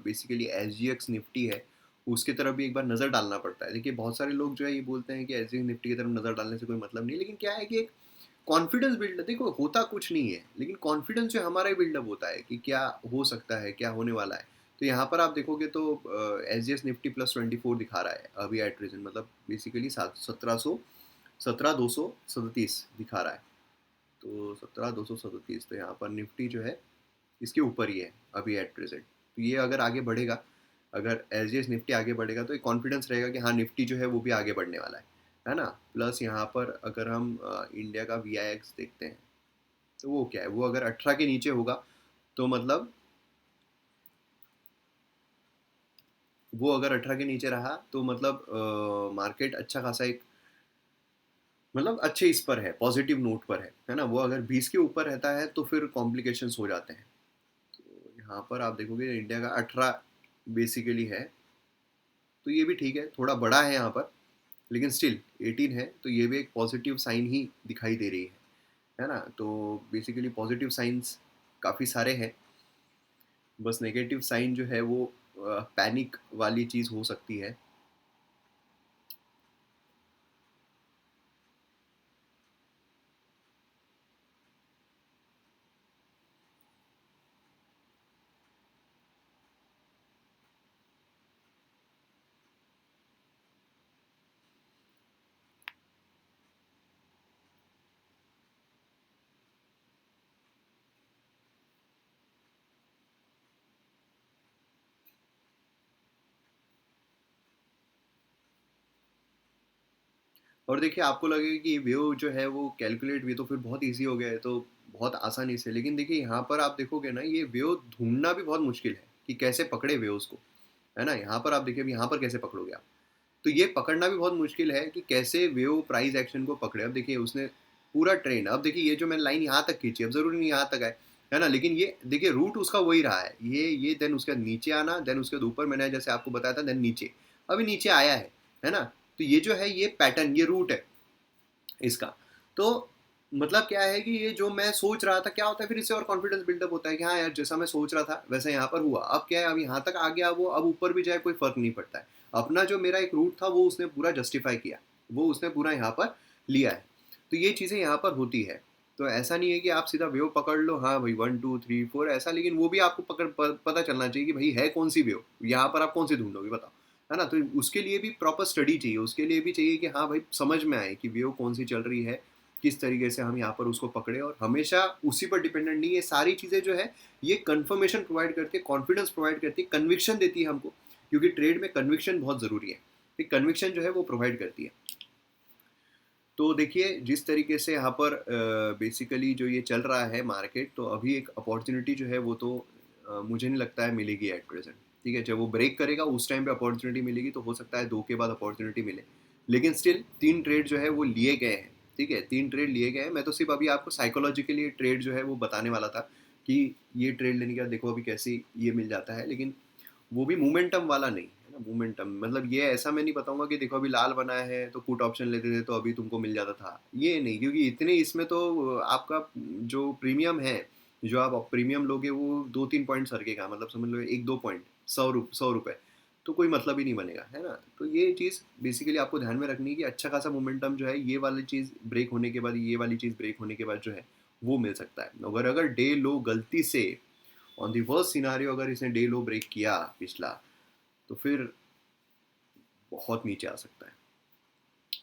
बेसिकली SGX निफ्टी है, उसके तरफ भी एक बार नज़र डालना पड़ता है। देखिए बहुत सारे लोग जो है ये बोलते हैं कि SGX निफ्टी की तरफ नज़र डालने से कोई मतलब नहीं, लेकिन क्या है कि एक कॉन्फिडेंस बिल्ड, देखो होता कुछ नहीं है, लेकिन कॉन्फिडेंस जो हमारा ही बिल्डअप होता है कि क्या हो सकता है, क्या होने वाला है। तो यहाँ पर आप देखोगे तो SGX निफ्टी +24 दिखा रहा है अभी एट प्रेजेंट, मतलब बेसिकली 17,237 दिखा रहा है। तो 17,237, तो यहाँ पर निफ्टी जो है इसके ऊपर ही है अभी एट प्रेजेंट। तो ये अगर आगे बढ़ेगा, अगर SGX निफ्टी आगे बढ़ेगा, तो एक कॉन्फिडेंस रहेगा कि हाँ निफ्टी जो है वो भी आगे बढ़ने वाला है ना। प्लस यहाँ पर अगर हम इंडिया का VIX देखते हैं, तो वो क्या है, वो अगर 18 के नीचे होगा, तो मतलब वो अगर 18 के नीचे रहा तो मतलब मार्केट अच्छा खासा एक, मतलब अच्छे इस पर है, पॉजिटिव नोट पर है ना। वो अगर 20 के ऊपर रहता है तो फिर कॉम्प्लिकेशंस हो जाते हैं। तो यहाँ पर आप देखोगे इंडिया का 18 बेसिकली है, तो ये भी ठीक है, थोड़ा बड़ा है यहाँ पर, लेकिन स्टिल 18 है, तो ये भी एक पॉजिटिव साइन ही दिखाई दे रही है ना। तो बेसिकली पॉजिटिव साइंस काफ़ी सारे हैं, बस नेगेटिव साइन जो है वो पैनिक वाली चीज़ हो सकती है। और देखिए आपको लगेगा कि वेव जो है वो कैलकुलेट भी तो फिर बहुत इजी हो गया है, तो बहुत आसानी से, लेकिन देखिए यहाँ पर आप देखोगे ना, ये वेव ढूंढना भी बहुत मुश्किल है कि कैसे पकड़े वेव उसको, है ना। यहाँ पर आप देखिए, अब यहाँ पर कैसे पकड़ोगे आप, तो ये पकड़ना भी बहुत मुश्किल है कि कैसे वेव प्राइस एक्शन को पकड़े। अब देखिए उसने पूरा ट्रेंड, अब देखिए ये जो मैंने लाइन यहाँ तक खींची, अब जरूरी नहीं यहाँ तक है ना, लेकिन ये देखिए रूट उसका वही रहा है, ये देन उसके बाद नीचे आना, देन उसके बाद ऊपर, मैंने जैसे आपको बताया था, देन नीचे, अभी नीचे आया है ना। तो ये जो है ये पैटर्न, ये रूट है इसका। तो मतलब क्या है कि ये जो मैं सोच रहा था क्या होता है, फिर इससे और कॉन्फिडेंस बिल्डअप होता है कि हाँ यार, जैसा मैं सोच रहा था वैसा यहाँ पर हुआ, अब क्या है, अब यहाँ तक आ गया, वो अब ऊपर भी जाए कोई फर्क नहीं पड़ता है। अपना जो मेरा एक रूट था वो उसने पूरा जस्टिफाई किया, वो उसने पूरा यहाँ पर लिया है। तो ये चीज़ें यहाँ पर होती है। तो ऐसा नहीं है कि आप सीधा वेव पकड़ लो, हाँ भाई 1 2 3 4 ऐसा, लेकिन वो भी आपको पता चलना चाहिए कि भाई है कौन सी वेव, यहाँ पर आप कौन सी ढूंढोगे बताओ, है ना। तो उसके लिए भी प्रॉपर स्टडी चाहिए, उसके लिए भी चाहिए कि हाँ भाई समझ में आए कि वेव कौन सी चल रही है, किस तरीके से हम यहाँ पर उसको पकड़े, और हमेशा उसी पर डिपेंडेंट नहीं है। सारी चीज़ें जो है ये कन्फर्मेशन प्रोवाइड करती है, कॉन्फिडेंस प्रोवाइड करती है, कन्विक्शन देती है हमको, क्योंकि ट्रेड में कन्विक्शन बहुत ज़रूरी है। एक कन्विक्शन जो है वो प्रोवाइड करती है। तो देखिए जिस तरीके से यहाँ पर बेसिकली जो ये चल रहा है मार्केट, तो अभी एक अपॉर्चुनिटी जो है वो तो मुझे नहीं लगता है मिलेगी एट प्रेजेंट। ठीक है, जब वो ब्रेक करेगा उस टाइम पे अपॉर्चुनिटी मिलेगी, तो हो सकता है 2 के बाद अपॉर्चुनिटी मिले, लेकिन स्टिल 3 ट्रेड जो है वो लिए गए हैं। ठीक है, 3 ट्रेड लिए गए हैं। मैं तो सिर्फ अभी आपको साइकोलॉजिकली ट्रेड जो है वो बताने वाला था कि ये ट्रेड लेने के बाद देखो अभी कैसे ये मिल जाता है, लेकिन वो भी मोमेंटम वाला नहीं है ना। मोमेंटम मतलब ये ऐसा मैं नहीं बताऊंगा कि देखो अभी लाल बना है तो पुट ऑप्शन लेते थे तो अभी तुमको मिल जाता था, ये नहीं, क्योंकि इतने इसमें तो आपका जो प्रीमियम है, जो आप प्रीमियम लोगे वो 2 3 पॉइंट सरकेगा, मतलब समझ लो 1 2 पॉइंट, 100 रुपये, तो कोई मतलब ही नहीं बनेगा, है ना? तो ये चीज़ बेसिकली आपको ध्यान में रखनी है कि अच्छा खासा मोमेंटम जो है ये वाली चीज़ ब्रेक होने के बाद, ये वाली चीज़ ब्रेक होने के बाद जो है वो मिल सकता है। अगर अगर डे लो गलती से ऑन दी वर्स्ट सिनारियो अगर इसने डे लो ब्रेक किया पिछला, तो फिर बहुत नीचे आ सकता है।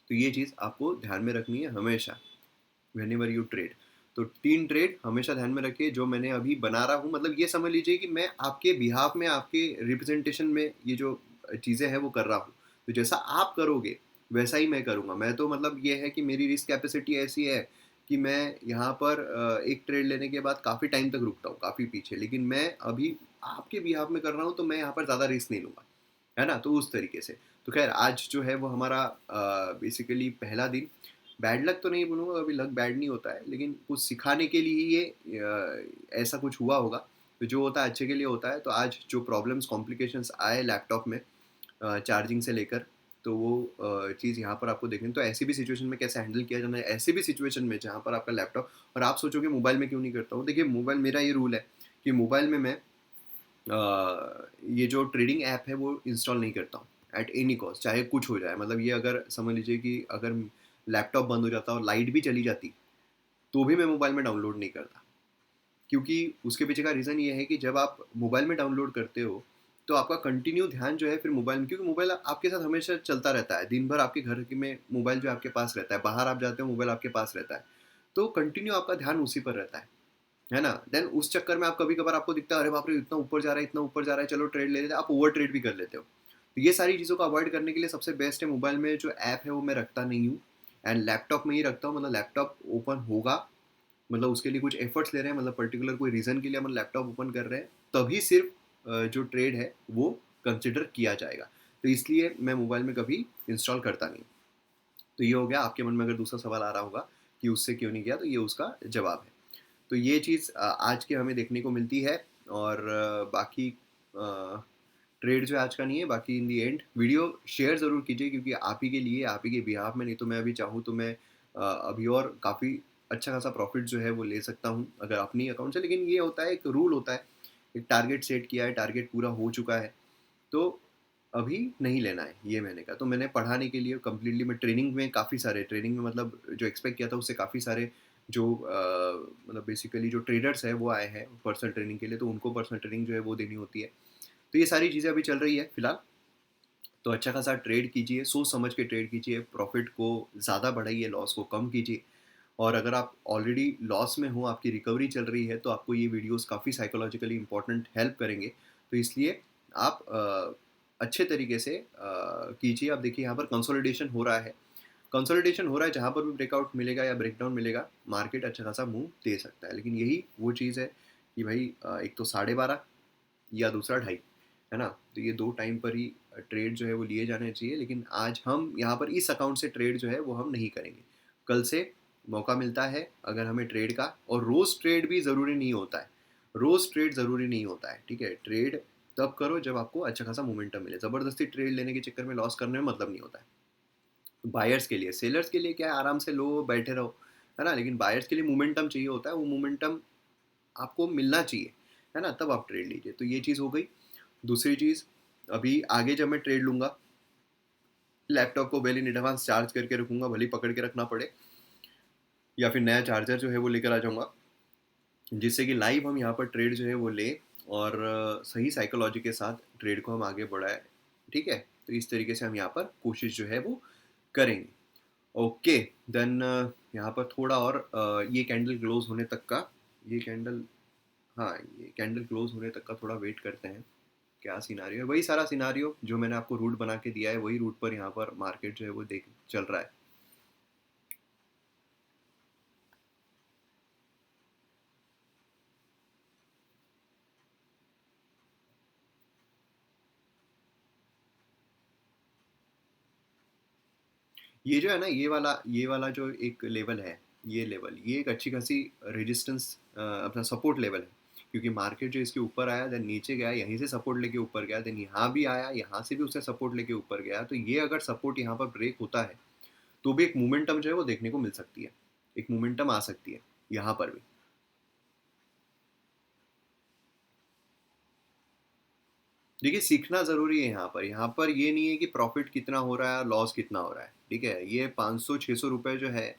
तो ये चीज़ आपको ध्यान में रखनी है हमेशा व्हेनेवर यू ट्रेड। तो 3 ट्रेड हमेशा ध्यान में रखिए जो मैंने अभी बना रहा हूँ, मतलब ये समझ लीजिए कि मैं आपके बिहाफ में, आपके रिप्रेजेंटेशन में ये जो चीज़ें हैं वो कर रहा हूँ। तो जैसा आप करोगे वैसा ही मैं करूँगा। मैं तो मतलब ये है कि मेरी रिस्क कैपेसिटी ऐसी है कि मैं यहाँ पर एक ट्रेड लेने के बाद काफ़ी टाइम तक रुकता हूँ, काफ़ी पीछे। लेकिन मैं अभी आपके बिहाफ में कर रहा हूँ तो मैं यहाँ पर ज़्यादा रिस्क नहीं लूँगा, है ना? तो उस तरीके से। तो खैर आज जो है वो हमारा बेसिकली पहला दिन, बैड लक तो नहीं बोलूँगा, कभी लक बैड नहीं होता है, लेकिन कुछ सिखाने के लिए ही ये ऐसा कुछ हुआ होगा। तो जो होता है अच्छे के लिए होता है। तो आज जो प्रॉब्लम्स कॉम्प्लिकेशंस आए लैपटॉप में चार्जिंग से लेकर, तो वो चीज़ यहाँ पर आपको देखनी। तो ऐसी भी सिचुएशन में कैसे हैंडल किया जाना है, ऐसी भी सिचुएशन में जहाँ पर आपका लैपटॉप, और आप सोचोगे मोबाइल में क्यों नहीं करता हूँ। देखिए मोबाइल, मेरा ये रूल है कि मोबाइल में मैं ये जो ट्रेडिंग ऐप है वो इंस्टॉल नहीं करता हूँ एट एनी कॉस्ट, चाहे कुछ हो जाए। मतलब ये अगर समझ लीजिए कि अगर लैपटॉप बंद हो जाता और लाइट भी चली जाती तो भी मैं मोबाइल में डाउनलोड नहीं करता। क्योंकि उसके पीछे का रीज़न ये है कि जब आप मोबाइल में डाउनलोड करते हो तो आपका कंटिन्यू ध्यान जो है फिर मोबाइल में, क्योंकि मोबाइल आपके साथ हमेशा चलता रहता है, दिन भर आपके घर में मोबाइल जो आपके पास रहता है, बाहर आप जाते हो मोबाइल आपके पास रहता है, तो कंटिन्यू आपका ध्यान उसी पर रहता है ना? देन उस चक्कर में आप कभी कभार आपको दिखता है अरे बाप रे इतना ऊपर जा रहा है, इतना ऊपर जा रहा है, चलो ट्रेड ले लेते हैं, आप ओवर ट्रेड भी कर लेते हो। तो ये सारी चीज़ों को अवॉइड करने के लिए सबसे बेस्ट है मोबाइल में जो ऐप है वो मैं रखता नहीं हूँ, एंड लैपटॉप में ही रखता हूँ। मतलब लैपटॉप ओपन होगा, मतलब उसके लिए कुछ एफर्ट्स ले रहे हैं, मतलब पर्टिकुलर कोई रीज़न के लिए हम लैपटॉप ओपन कर रहे हैं, तभी सिर्फ जो ट्रेड है वो कंसिडर किया जाएगा। तो इसलिए मैं मोबाइल में कभी इंस्टॉल करता नहीं। तो ये हो गया। आपके मन में अगर दूसरा सवाल आ रहा होगा कि उससे क्यों नहीं किया, तो ये उसका जवाब है। तो ये चीज़ आज के हमें देखने को मिलती है। और बाकी ट्रेड जो है आज का नहीं है, बाकी इन दी एंड वीडियो शेयर ज़रूर कीजिए, क्योंकि आप ही के लिए, आप ही के बिहाफ में। नहीं तो मैं अभी चाहूँ तो मैं अभी और काफ़ी अच्छा खासा प्रॉफिट जो है वो ले सकता हूँ अगर अपनी अकाउंट से। लेकिन ये होता है, एक रूल होता है, एक टारगेट सेट किया है, टारगेट पूरा हो चुका है, तो अभी नहीं लेना है, ये मैंने कहा। तो मैंने पढ़ाने के लिए कम्प्लीटली, मैं ट्रेनिंग में काफ़ी सारे, ट्रेनिंग में मतलब जो एक्सपेक्ट किया था उससे काफ़ी सारे जो मतलब बेसिकली जो ट्रेडर्स हैं वो आए हैं पर्सनल ट्रेनिंग के लिए, तो उनको पर्सनल ट्रेनिंग जो है वो देनी होती है। तो ये सारी चीज़ें अभी चल रही है फिलहाल। तो अच्छा खासा ट्रेड कीजिए, सोच समझ के ट्रेड कीजिए, प्रॉफिट को ज़्यादा बढ़ाइए, लॉस को कम कीजिए। और अगर आप ऑलरेडी लॉस में हो, आपकी रिकवरी चल रही है, तो आपको ये वीडियोस काफ़ी साइकोलॉजिकली इंपॉर्टेंट हेल्प करेंगे। तो इसलिए आप अच्छे तरीके से कीजिए। आप देखिए यहाँ पर कंसोलिडेशन हो रहा है, कंसोलिडेशन हो रहा है, जहाँ पर भी ब्रेकआउट मिलेगा या ब्रेकडाउन मिलेगा, मार्केट अच्छा खासा मूव दे सकता है। लेकिन यही वो चीज़ है कि भाई एक तो 12:30 या दूसरा 2:30, है ना? तो ये 2 टाइम पर ही ट्रेड जो है वो लिए जाने चाहिए। लेकिन आज हम यहाँ पर इस अकाउंट से ट्रेड जो है वो हम नहीं करेंगे। कल से मौका मिलता है अगर हमें ट्रेड का, और रोज़ ट्रेड भी ज़रूरी नहीं होता है। रोज़ ट्रेड ज़रूरी नहीं होता है, ठीक है? ट्रेड तब करो जब आपको अच्छा खासा मोमेंटम मिले। ज़बरदस्ती ट्रेड लेने के चक्कर में लॉस करने में मतलब नहीं होता है। बायर्स के लिए, सेलर्स के लिए क्या है, आराम से लो, बैठे रहो, है ना? लेकिन बायर्स के लिए मोमेंटम चाहिए होता है, वो मोमेंटम आपको मिलना चाहिए, है ना? तब आप ट्रेड लीजिए। तो ये चीज़ हो गई। दूसरी चीज़, अभी आगे जब मैं ट्रेड लूँगा, लैपटॉप को वेल इन एडवांस चार्ज करके रखूँगा, भले ही पकड़ के रखना पड़े, या फिर नया चार्जर जो है वो लेकर आ जाऊँगा, जिससे कि लाइव हम यहाँ पर ट्रेड जो है वो लें, और सही साइकोलॉजी के साथ ट्रेड को हम आगे बढ़ाएँ, ठीक है? तो इस तरीके से हम यहाँ पर कोशिश जो है वो करेंगे। ओके, देन यहाँ पर थोड़ा और ये कैंडल क्लोज़ होने तक का, ये कैंडल, हाँ, ये कैंडल क्लोज़ होने तक का थोड़ा वेट करते हैं। क्या सिनारियो है, वही सारा सिनारियो जो मैंने आपको रूट बना के दिया है, वही रूट पर यहाँ पर मार्केट जो है वो देख चल रहा है। ये जो है ना, ये वाला जो एक लेवल है, ये लेवल, ये एक अच्छी खासी रेजिस्टेंस, अपना सपोर्ट लेवल है। क्योंकि मार्केट जो इसके ऊपर आया, देन नीचे गया, यहीं से सपोर्ट लेके ऊपर गया, देन यहाँ भी आया, यहाँ से भी उसने सपोर्ट लेके ऊपर गया। तो ये अगर सपोर्ट यहाँ पर ब्रेक होता है तो भी एक मोमेंटम जो है वो देखने को मिल सकती है, एक मोमेंटम आ सकती है यहाँ पर भी। देखिए, सीखना ज़रूरी है यहाँ पर ये नहीं है कि प्रॉफ़िट कितना हो रहा है, लॉस कितना हो रहा है, ठीक है? ये 500-600 रुपए जो है,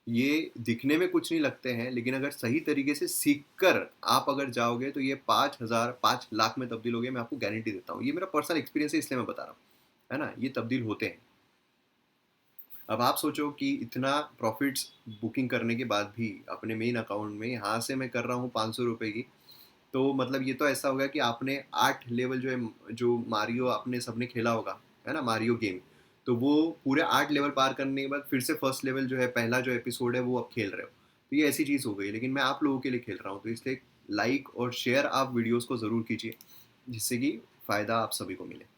ये दिखने में कुछ नहीं लगते हैं, लेकिन अगर सही तरीके से सीख कर आप अगर जाओगे, तो ये 5,000 5 लाख में तब्दील होगे, मैं आपको गारंटी देता हूँ। ये मेरा पर्सनल एक्सपीरियंस है, इसलिए मैं बता रहा हूँ, है ना? ये तब्दील होते हैं। अब आप सोचो कि इतना प्रॉफ़िट्स बुकिंग करने के बाद भी अपने मेन अकाउंट में यहाँ से मैं कर रहा हूँ ₹500 की, तो मतलब ये तो ऐसा होगा कि आपने 8 लेवल जो है, जो मारियो आपने सबने खेला होगा, है ना? मारियो गेम, तो वो पूरे 8 लेवल पार करने के बाद फिर से फर्स्ट लेवल जो है, पहला जो एपिसोड है, वो अब खेल रहे हो। तो ये ऐसी चीज़ हो गई, लेकिन मैं आप लोगों के लिए खेल रहा हूँ, तो इसलिए लाइक और शेयर आप वीडियोज़ को ज़रूर कीजिए, जिससे कि फ़ायदा आप सभी को मिले।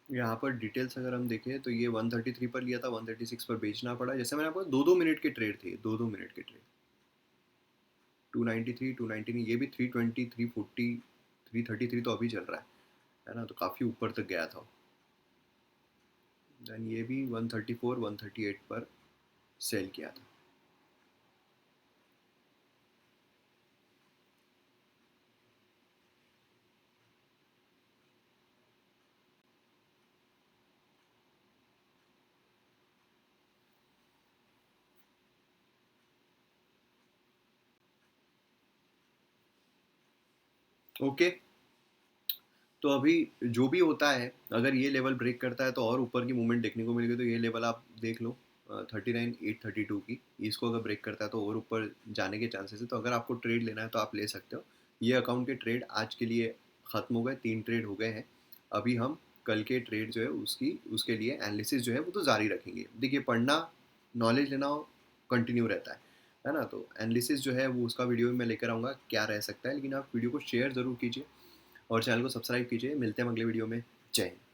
यहाँ पर डिटेल्स अगर हम देखें, तो ये 133 पर लिया था, 136 पर बेचना पड़ा। जैसे मैंने आपको 2-2 मिनट के ट्रेड थे, 2-2 मिनट के ट्रेड। 293, 219, ये भी 320, 340, 333 तो अभी चल रहा है ना? तो काफ़ी ऊपर तक गया था। देन ये भी 134, 138 पर सेल किया था। ओके, तो अभी जो भी होता है, अगर ये लेवल ब्रेक करता है तो और ऊपर की मूवमेंट देखने को मिलेगी। तो ये लेवल आप देख लो, 39,832 की। इसको अगर ब्रेक करता है तो और ऊपर जाने के चांसेस है। तो अगर आपको ट्रेड लेना है तो आप ले सकते हो। ये अकाउंट के ट्रेड आज के लिए ख़त्म हो गए, 3 ट्रेड हो गए हैं। अभी हम कल के ट्रेड जो है उसकी उसके लिए एनालिसिस जो है वो तो जारी रखेंगे। देखिए, पढ़ना, नॉलेज लेना कंटिन्यू रहता है ना? तो एनालिसिस जो है वो उसका वीडियो भी मैं लेकर आऊँगा, क्या रह सकता है। लेकिन आप वीडियो को शेयर ज़रूर कीजिए और चैनल को सब्सक्राइब कीजिए। मिलते हैं अगले वीडियो में। जय हिंद।